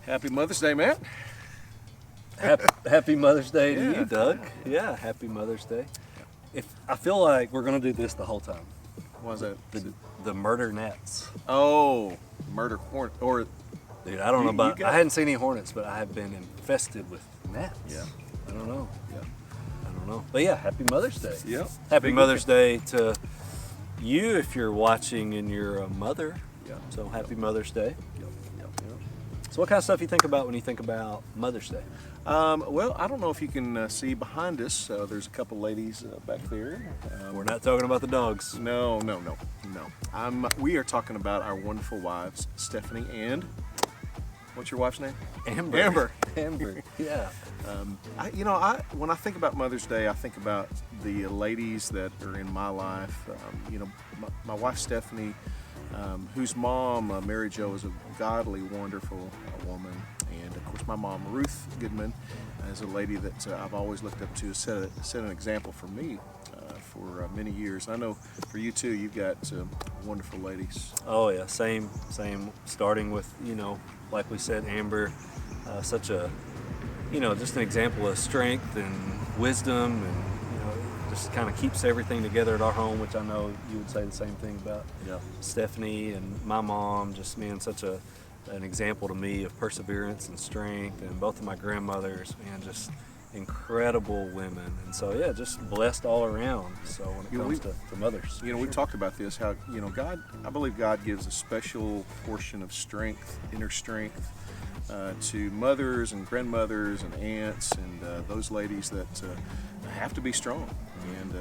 Happy Mother's Day, Matt. Happy Mother's Day to Yeah, you, Doug. Yeah, happy Mother's Day. I feel like we're gonna do this the whole time. What was that? The murder gnats. Oh, murder hornet. Or Dude, I don't know You about. got- I hadn't seen any hornets, but I have been infested with gnats. Yeah. I don't know. yeah, I don't know. But yeah, happy Mother's Day. Yep. Happy Big Mother's Day to you if you're watching and you're a mother. Yeah. So happy Mother's Day. Yep. So what kind of stuff you think about when you think about Mother's Day? Well, I don't know if you can see behind us. There's a couple ladies back there. We're not talking about the dogs. No. We are talking about our wonderful wives, Stephanie and what's your wife's name? Amber. Amber. Yeah. When I think about Mother's Day, I think about the ladies that are in my life. My wife Stephanie, whose mom Mary Jo is a godly, wonderful woman, and of course my mom Ruth Goodman is a lady that I've always looked up to, set an example for me for many years. I know for you too. You've got wonderful ladies. Oh yeah, same. Starting with, like we said, Amber, such a, just an example of strength and wisdom, and just kind of keeps everything together at our home, which I know you would say the same thing about. Yeah. Stephanie and my mom, just being such an example to me of perseverance and strength, and both of my grandmothers, man, just incredible women. And so yeah, just blessed all around. So when it comes to mothers, We've talked about this, how God, I believe God gives a special portion of strength, inner strength, to mothers and grandmothers and aunts and those ladies that have to be strong. And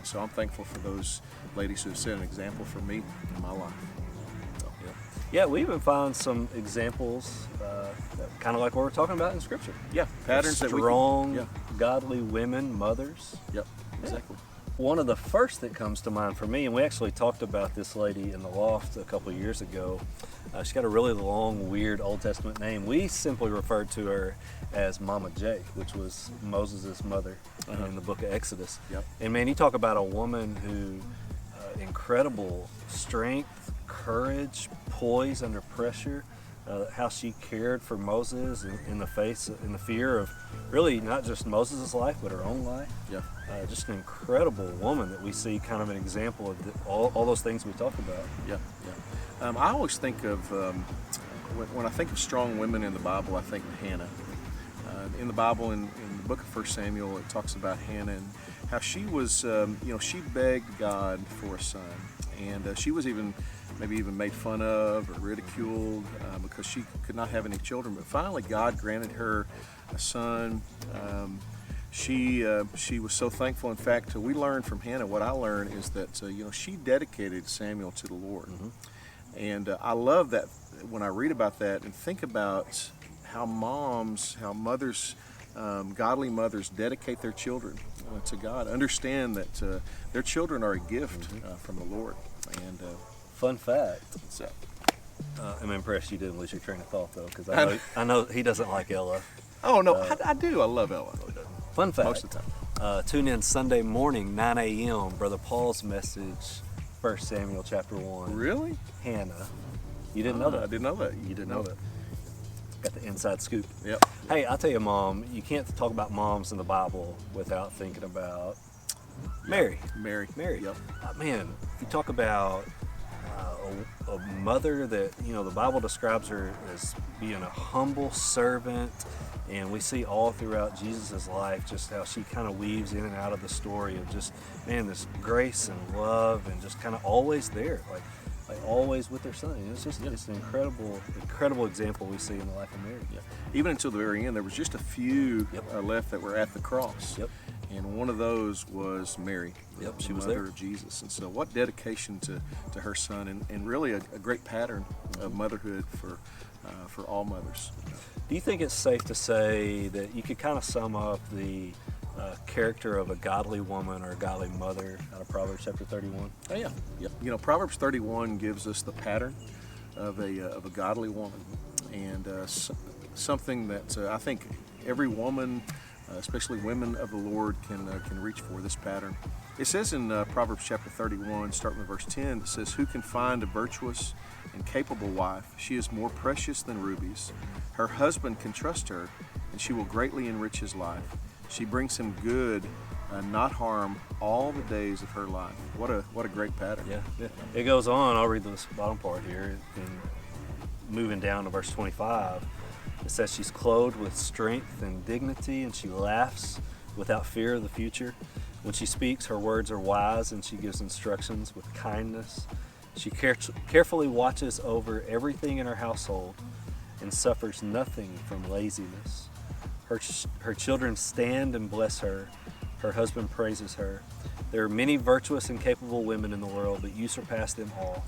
so I'm thankful for those ladies who have set an example for me in my life. So, yeah, we even found some examples, kind of like what we're talking about in Scripture. yeah, patterns that we Strong, can, godly women, mothers. Yep, exactly. One of the first that comes to mind for me, and we actually talked about this lady in the loft a couple of years ago. She's got a really long, weird Old Testament name. We simply referred to her as Mama J, which was Moses' mother in the book of Exodus. Yep. And man, you talk about a woman who incredible strength, courage, poise under pressure. How she cared for Moses in the fear of really not just Moses' life, but her own life. Yeah. Just an incredible woman that we see kind of an example of all those things we talked about. Yeah. I always think of, when I think of strong women in the Bible, I think of Hannah. In the Bible, in the book of 1 Samuel, it talks about Hannah and how she was, she begged God for a son. And she was maybe even made fun of or ridiculed because she could not have any children. But finally, God granted her a son. She was so thankful. In fact, we learned from Hannah, what I learned is that she dedicated Samuel to the Lord. Mm-hmm. And I love that when I read about that and think about how mothers, godly mothers dedicate their children to God, understand that their children are a gift from the Lord. And Fun fact. so, I'm impressed you didn't lose your train of thought though, because I know he doesn't like Ella. oh no, I do. I love Ella. Fun fact. Most of the time. Tune in Sunday morning, 9 a.m. Brother Paul's message, 1 Samuel chapter 1. Really? Hannah. You didn't know that? I didn't know that. You didn't know that. Got the inside scoop. Yep. Hey, I'll tell you, Mom, you can't talk about moms in the Bible without thinking about Mary. Mary. Yep. Man, you talk about a mother that, the Bible describes her as being a humble servant, and we see all throughout Jesus' life just how she kind of weaves in and out of the story of just, man, this grace and love and just kind of always there, like always with her son. It's an incredible example we see in the life of Mary. Yeah. Even until the very end, there was just a few left that were at the cross. Yep. And one of those was Mary. Yep, the she was mother there. of Jesus. And so what dedication to her son, and really a great pattern of motherhood for all mothers. Do you think it's safe to say that you could kind of sum up the character of a godly woman or a godly mother out of Proverbs chapter 31? Oh yeah. Proverbs 31 gives us the pattern of a godly woman, and something that I think every woman especially women of the Lord, can reach for this pattern. It says in Proverbs chapter 31, starting with verse 10, it says, "Who can find a virtuous and capable wife? She is more precious than rubies. Her husband can trust her, and she will greatly enrich his life. She brings him good, not harm, all the days of her life." What a great pattern. Yeah. It goes on. I'll read this bottom part here. And moving down to verse 25, it says, "She's clothed with strength and dignity, and she laughs without fear of the future. When she speaks, her words are wise, and she gives instructions with kindness. She carefully watches over everything in her household and suffers nothing from laziness. Her children stand and bless her. Her husband praises her. There are many virtuous and capable women in the world, but you surpass them all.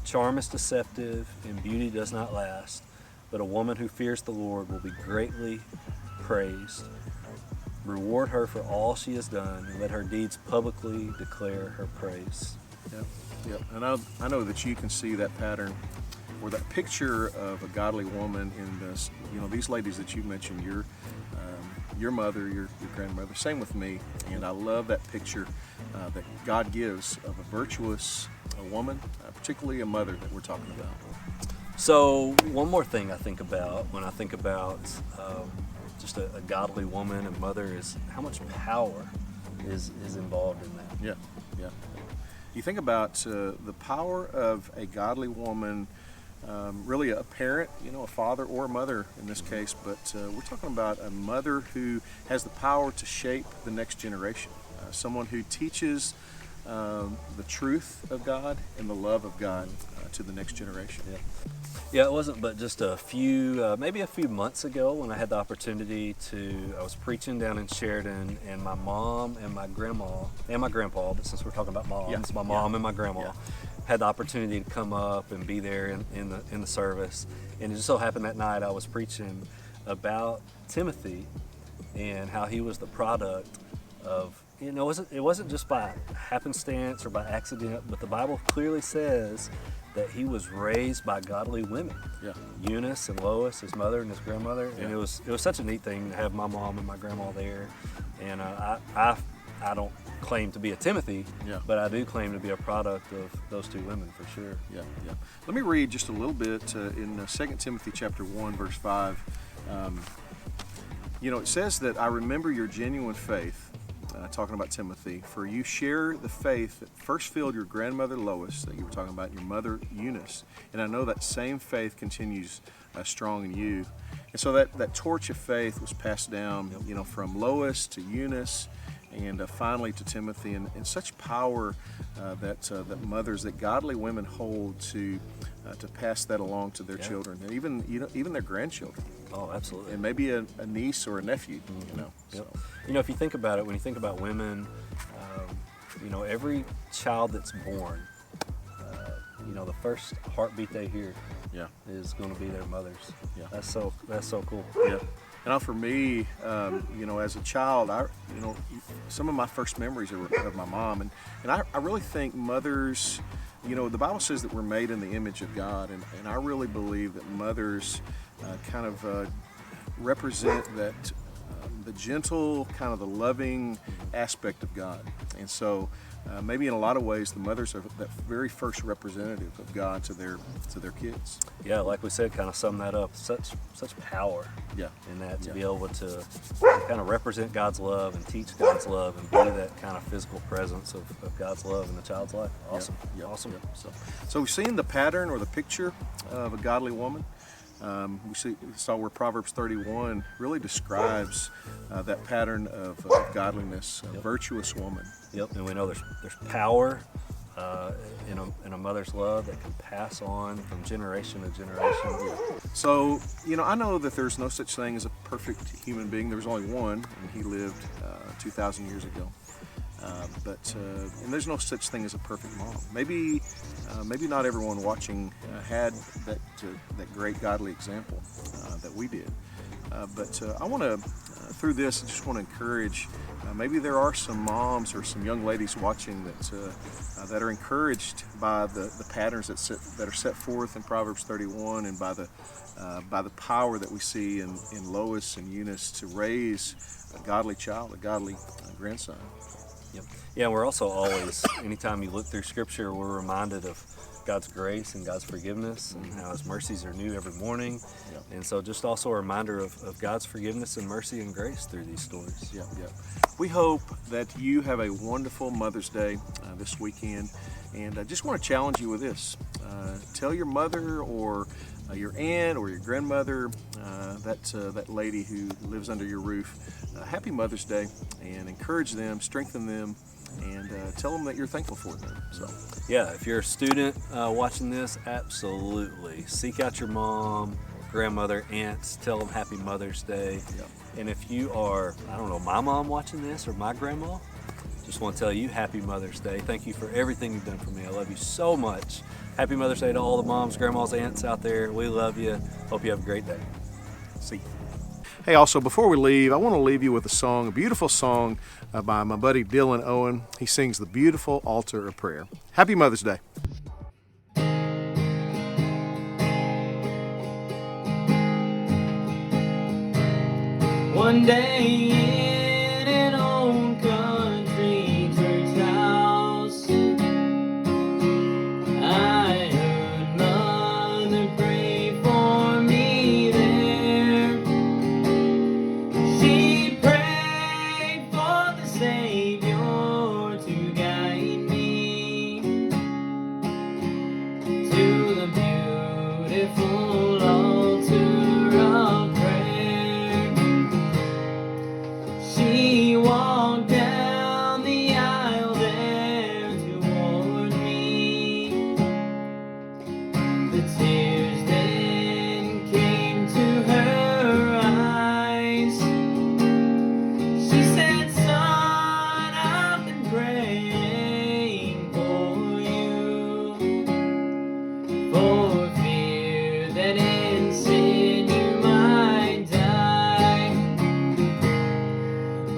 Charm is deceptive, and beauty does not last, but a woman who fears the Lord will be greatly praised. Reward her for all she has done, and let her deeds publicly declare her praise." Yep. And I know that you can see that pattern or that picture of a godly woman in this. These ladies that you mentioned, your mother, your grandmother. Same with me, and I love that picture that God gives of a virtuous woman, particularly a mother that we're talking about. So one more thing I think about when I think about just a godly woman and mother is how much power is involved in that. Yeah. You think about the power of a godly woman, really a parent, a father or a mother in this case, but we're talking about a mother who has the power to shape the next generation, someone who teaches the truth of God and the love of God to the next generation. Yeah, it wasn't but just maybe a few months ago when I had the opportunity I was preaching down in Sheridan, and my mom and my grandma and my grandpa, but since we're talking about moms, my mom and my grandma had the opportunity to come up and be there in the service. And it just so happened that night I was preaching about Timothy and how he was the product of, it wasn't just by happenstance or by accident, but the Bible clearly says that he was raised by godly women. Yeah. Eunice and Lois, his mother and his grandmother. Yeah. And it was such a neat thing to have my mom and my grandma there. And I don't claim to be a Timothy, but I do claim to be a product of those two women for sure. Yeah. Let me read just a little bit in 2 Timothy chapter 1, verse 5. It says that, "I remember your genuine faith," talking about Timothy, "for you share the faith that first filled your grandmother Lois," that you were talking about, and your mother Eunice. "And I know that same faith continues strong in you." And so that torch of faith was passed down, from Lois to Eunice, and finally to Timothy, and such power that mothers, that godly women hold to pass that along to their children, and even their grandchildren. Oh, absolutely. And maybe a niece or a nephew. So. If you think about it, when you think about women, every child that's born, the first heartbeat they hear is going to be their mother's. Yeah. That's so cool. Yeah. And for me, as a child, some of my first memories are of my mom, and I really think mothers, the Bible says that we're made in the image of God, and I really believe that mothers kind of represent that the gentle, kind of the loving aspect of God. And so maybe in a lot of ways the mothers are that very first representative of God to their kids. Yeah, like we said, kind of sum that up. Such power in that to be able to kind of represent God's love and teach God's love and be that kind of physical presence of God's love in a child's life. Awesome. Awesome. So we've seen the pattern or the picture of a godly woman. We saw where Proverbs 31 really describes that pattern of godliness, a virtuous woman. Yep, and we know there's power in a mother's love that can pass on from generation to generation. So, I know that there's no such thing as a perfect human being. There was only one, and he lived 2,000 years ago. And there's no such thing as a perfect mom. Maybe not everyone watching had that great godly example that we did. But I want to, through this, I just want to encourage. Maybe there are some moms or some young ladies watching that are encouraged by the patterns that are set forth in Proverbs 31, and by the power that we see in Lois and Eunice to raise a godly child, a godly grandson. Yep. Yeah, we're also always, anytime you look through Scripture, we're reminded of God's grace and God's forgiveness and how His mercies are new every morning. Yep. And so just also a reminder of God's forgiveness and mercy and grace through these stories. Yep, yep. We hope that you have a wonderful Mother's Day this weekend. And I just want to challenge you with this. Tell your mother or your aunt or your grandmother, that lady who lives under your roof, happy Mother's Day, and encourage them, strengthen them, and tell them that you're thankful for them. So, yeah, if you're a student watching this, absolutely seek out your mom, grandmother, aunts, tell them happy Mother's Day. Yep. And if you are, I don't know, my mom watching this or my grandma, just want to tell you happy Mother's Day. Thank you for everything you've done for me. I love you so much. Happy Mother's Day to all the moms, grandmas, aunts out there. We love you. Hope you have a great day. See you. Hey, also, before we leave, I want to leave you with a beautiful song by my buddy Dylan Owen. He sings the beautiful Altar of Prayer. Happy Mother's Day. One day in an old country church house, I heard Mother pray for me there. She prayed for the Savior to guide me to the beautiful altar of prayer. She walked down the aisle there toward me. The tears then came to her eyes. She said, "Son, I've been praying for you, for fear that in sin you might die."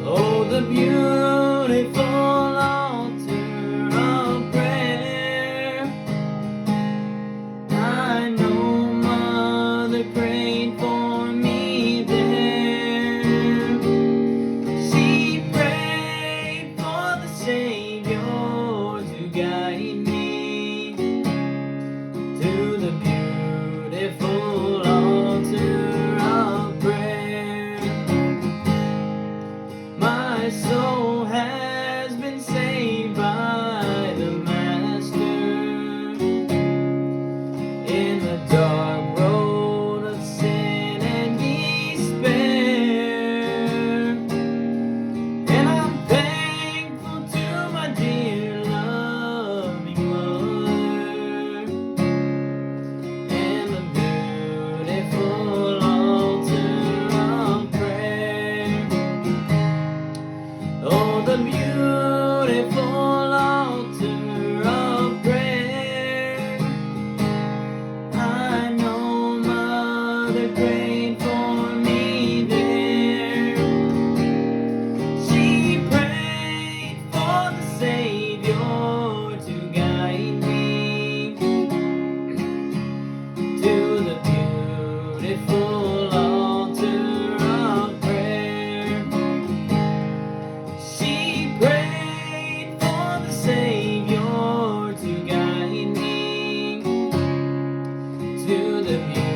Oh, the beautiful altar of prayer. I know Mother prayed for me there. She prayed for the Savior to guide me to the beautiful altar of prayer. My soul has been saved by the Master in the dark road of sin and despair. And I'm thankful to my dear loving mother and the beautiful altar of prayer. Oh, the beautiful altar of prayer. I know Mother prayed for me there. She prayed for the Savior to guide me to the beautiful altar of prayer. She prayed for the Savior to guide me to the beautiful